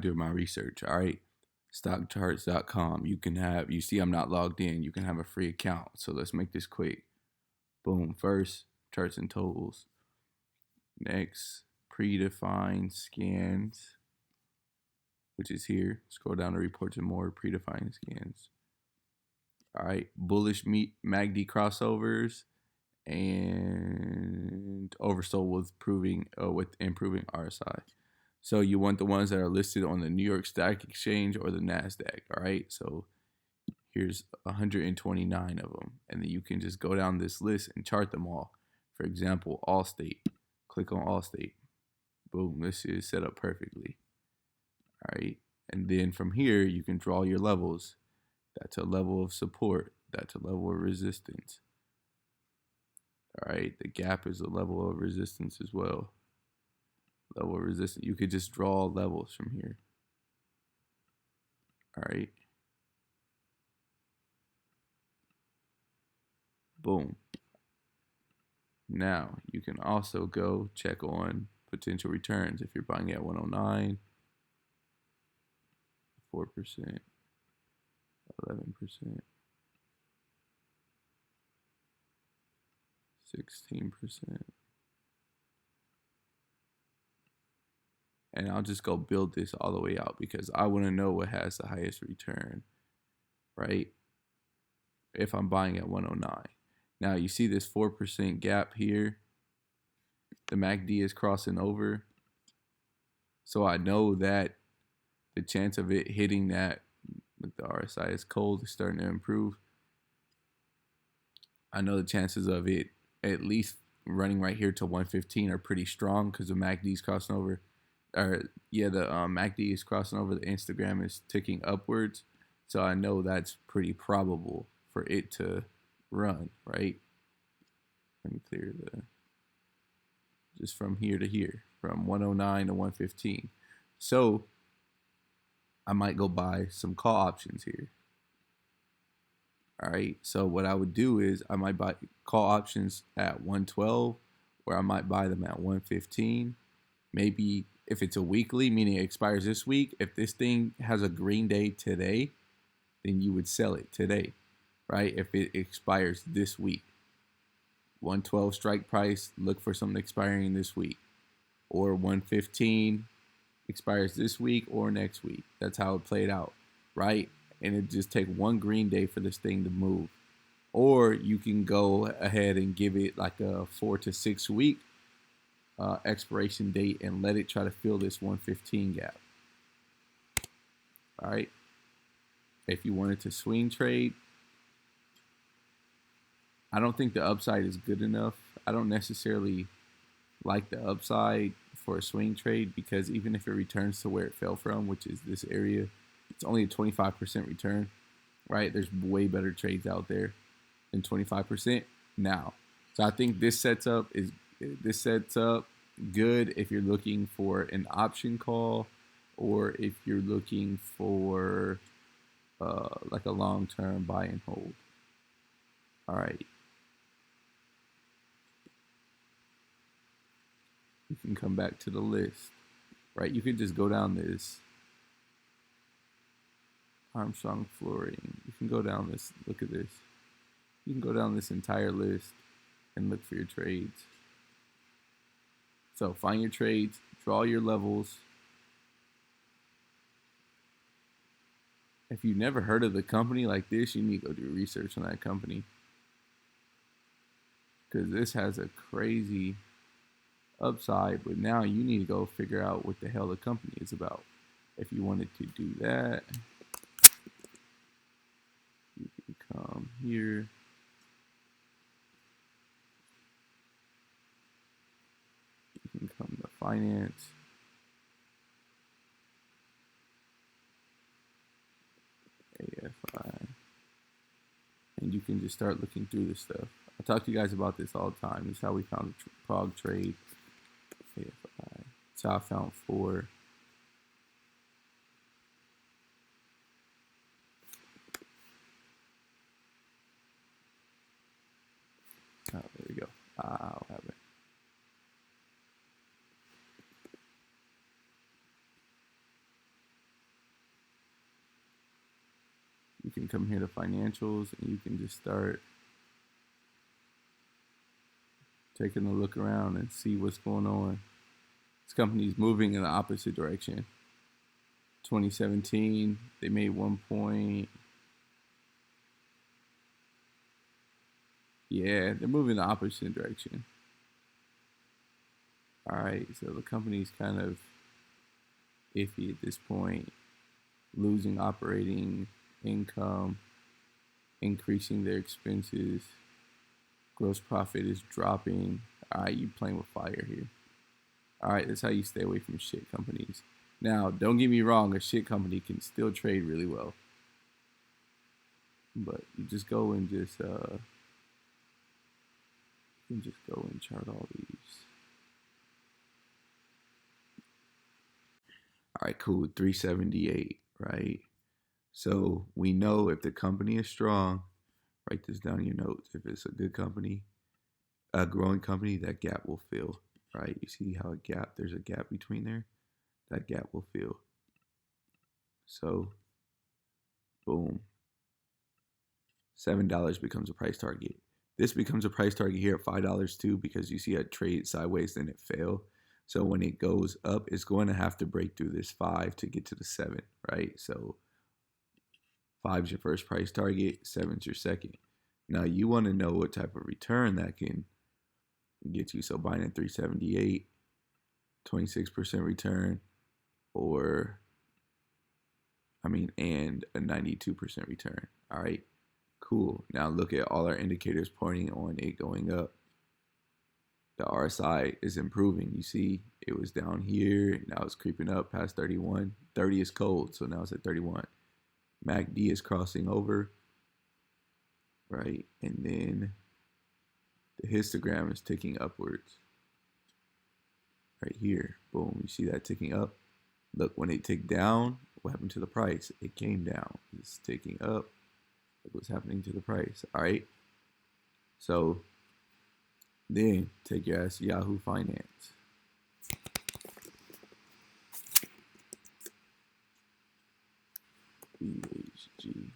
do my research. All right. Stockcharts.com. You see I'm not logged in. You can have a free account. So let's make this quick. Boom. First, charts and totals. Next, predefined scans, which is here. Scroll down to reports and more, predefined scans. All right. Bullish MACD crossovers and oversold with improving RSI. So you want the ones that are listed on the New York Stock Exchange or the Nasdaq. All right. So here's 129 of them, and then you can just go down this list and chart them all. For example, Allstate. Click on Allstate. Boom. This is set up perfectly. All right. And then from here, you can draw your levels. That's a level of support. That's a level of resistance. All right, the gap is a level of resistance as well. Level of resistance. You could just draw levels from here. All right. Boom. Now you can also go check on potential returns if you're buying at 109, 4%, 11%, 16%. And I'll just go build this all the way out because I want to know what has the highest return, right? If I'm buying at 109. Now you see this 4% gap here. The MACD is crossing over. So I know that the chance of it hitting that with the RSI is cold is starting to improve. I know the chances of it at least running right here to 115 are pretty strong because the MACD is crossing over. The MACD is crossing over. The Instagram is ticking upwards. So I know that's pretty probable for it to run, right? Let me clear just from here to here, from 109 to 115. So I might go buy some call options here. All right. So what I would do is I might buy call options at 112, or I might buy them at 115. Maybe if it's a weekly, meaning it expires this week, if this thing has a green day today, then you would sell it today, right? If it expires this week. 112 strike price, look for something expiring this week. Or 115 expires this week or next week. That's how it played out, right? And it just take one green day for this thing to move. Or you can go ahead and give it like a 4 to 6 week expiration date and let it try to fill this 115 gap. All right. If you wanted to swing trade, I don't think the upside is good enough. I don't necessarily like the upside for a swing trade because even if it returns to where it fell from, which is this area, it's only a 25% return, right? There's way better trades out there than 25% now. So I think this sets up good if you're looking for an option call or if you're looking for like a long-term buy and hold. All right. You can come back to the list, right? You can just go down this Armstrong Flooring. You can go down this, look at this. You can go down this entire list and look for your trades. So find your trades, draw your levels. If you've never heard of the company like this, you need to go do research on that company. Because this has a crazy upside, but now you need to go figure out what the hell the company is about. If you wanted to do that, you can come here. You can come to finance. AFI. And you can just start looking through this stuff. I talk to you guys about this all the time. This is how we found the Prog trade. AFI. That's how I found 4. Oh, there we go. I'll have it. You can come here to financials and you can just start taking a look around and see what's going on. This company is moving in the opposite direction. 2017, they made 1 point. Yeah, they're moving the opposite direction. All right, so the company's kind of iffy at this point, losing operating income, increasing their expenses, gross profit is dropping. All right, you playing with fire here. All right, that's how you stay away from shit companies. Now, don't get me wrong, a shit company can still trade really well, but you just go and just go and chart all these. All right, cool. 378, right? So we know if the company is strong, write this down in your notes. If it's a good company, a growing company, that gap will fill, right? You see how there's a gap between there? That gap will fill. So, boom. $7 becomes a price target. This becomes a price target here at $5 too, because you see a trade sideways, then it failed. So when it goes up, it's going to have to break through this 5 to get to the 7, right? So 5 is your first price target, 7 is your second. Now you want to know what type of return that can get you. So buying at 378, 26% return, and a 92% return. All right, cool. Now look at all our indicators pointing on it going up. The RSI is improving. You see, it was down here. Now it's creeping up past 31. 30 is cold, so now it's at 31. MACD is crossing over, right? And then the histogram is ticking upwards. Right here, boom, you see that ticking up? Look, when it ticked down, what happened to the price? It came down. It's ticking up. Look what's happening to the price, all right? So then take your ass to Yahoo Finance. BHG.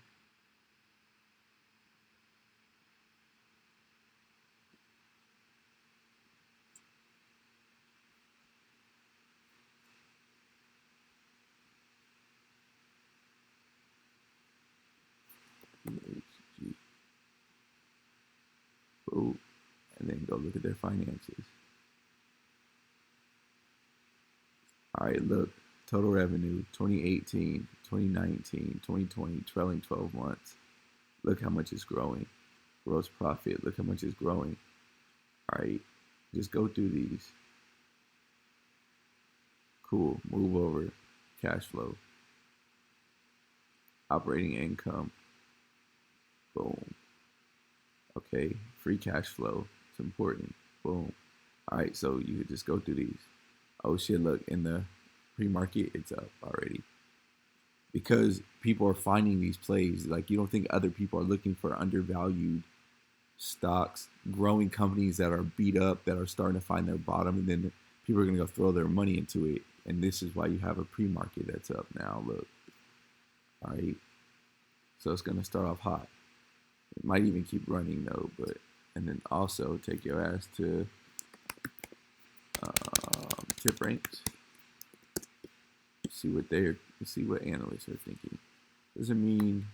BHG. Boom. And then go look at their finances. All right, look, total revenue 2018, 2019, 2020, trailing 12 months. Look how much it's growing. Gross profit, look how much it's growing. All right, just go through these. Cool, move over. Cash flow, operating income. Boom. Okay, free cash flow. It's important. Boom. All right, so you could just go through these. Oh shit, look, in the pre-market, it's up already. Because people are finding these plays. Like, you don't think other people are looking for undervalued stocks, growing companies that are beat up, that are starting to find their bottom, and then people are going to go throw their money into it. And this is why you have a pre-market that's up now. Look. All right. So it's going to start off hot. It might even keep running though, but and then also take your ass to TipRanks. See what analysts are thinking. Doesn't mean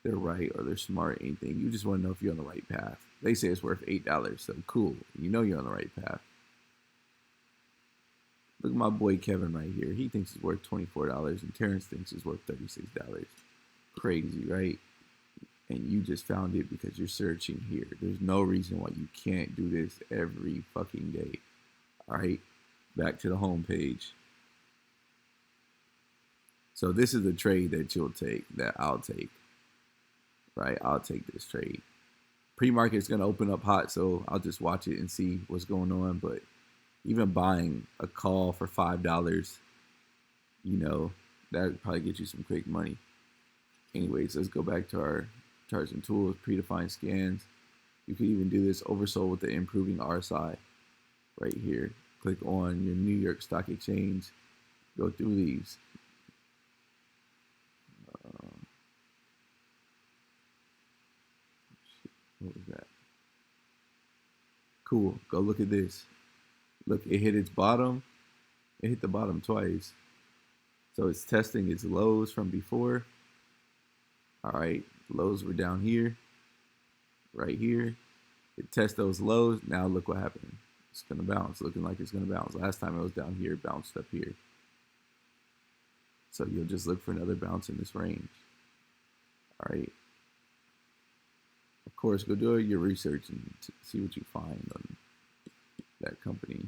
they're right or they're smart or anything. You just want to know if you're on the right path. They say it's worth $8, so cool. You know you're on the right path. Look at my boy Kevin right here. He thinks it's worth $24, and Terrence thinks it's worth $36. Crazy, right? And you just found it because you're searching here. There's no reason why you can't do this every fucking day. All right, back to the home page. So this is the trade that you'll take, that I'll take. Right, I'll take this trade. Pre-market is going to open up hot, so I'll just watch it and see what's going on. But even buying a call for $5, that would probably get you some quick money. Anyways, let's go back to our charts and tools, predefined scans. You could even do this oversold with the improving RSI right here. Click on your New York Stock Exchange. Go through these. What was that? Cool. Go look at this. Look, it hit its bottom. It hit the bottom twice. So it's testing its lows from before. All right. Lows were down here, right here. It tests those lows. Now look what happened. It's going to bounce. Looking like it's going to bounce. Last time it was down here, it bounced up here. So you'll just look for another bounce in this range. All right. Of course, go do your research and see what you find on that company.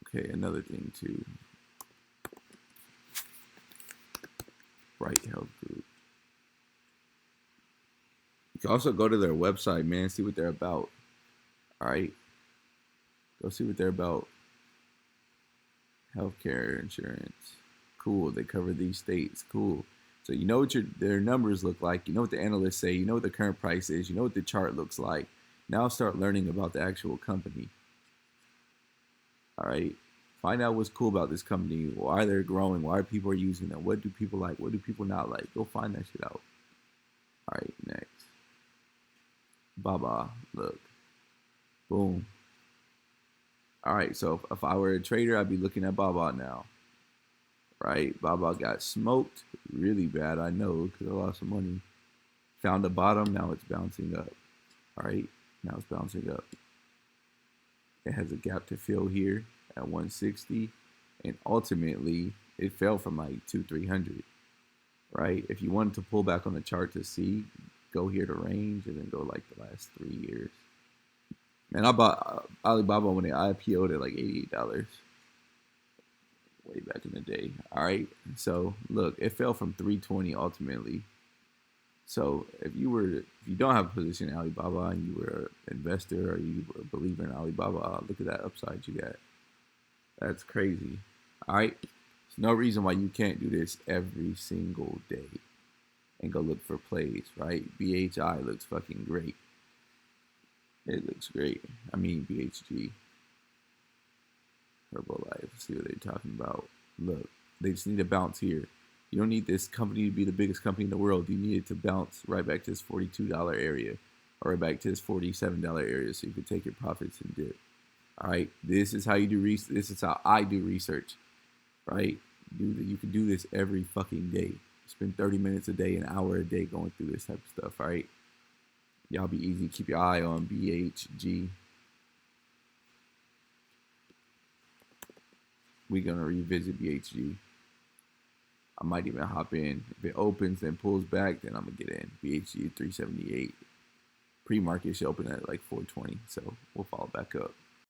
Okay, another thing too. Bright Health Group. You can also go to their website, man, see what they're about. All right. Go see what they're about. Healthcare insurance. Cool. They cover these states. Cool. So you know what their numbers look like. You know what the analysts say. You know what the current price is. You know what the chart looks like. Now start learning about the actual company. All right. Find out what's cool about this company. Why they're growing. Why people are using them. What do people like? What do people not like? Go find that shit out. All right. Next. Baba. Look. Boom. All right. So if I were a trader, I'd be looking at Baba now. Right? Baba got smoked really bad. I know because I lost some money. Found a bottom. Now it's bouncing up. All right. Now it's bouncing up. It has a gap to fill here at 160, and ultimately it fell from like 300, right? If you wanted to pull back on the chart to see, go here to range and then go like the last 3 years. Man, I bought Alibaba when they IPO'd at like $88 way back in the day. All right, so look, it fell from 320 ultimately. So if you don't have a position in Alibaba and you were an investor or you were a believer in Alibaba, look at that upside you got. That's crazy. All right. There's no reason why you can't do this every single day and go look for plays, right? BHI looks fucking great. It looks great. I mean, BHG. Herbalife. Let's see what they're talking about. Look, they just need to bounce here. You don't need this company to be the biggest company in the world. You need it to bounce right back to this $42 area or right back to this $47 area so you can take your profits and dip. All right, this is how you do research. This is how I do research, right? You can do this every fucking day. Spend 30 minutes a day, an hour a day going through this type of stuff, all right? Y'all be easy. Keep your eye on BHG. We're going to revisit BHG. I might even hop in. If it opens and pulls back, then I'm going to get in. BHG 378. Pre-market should open at like 420, so we'll follow back up.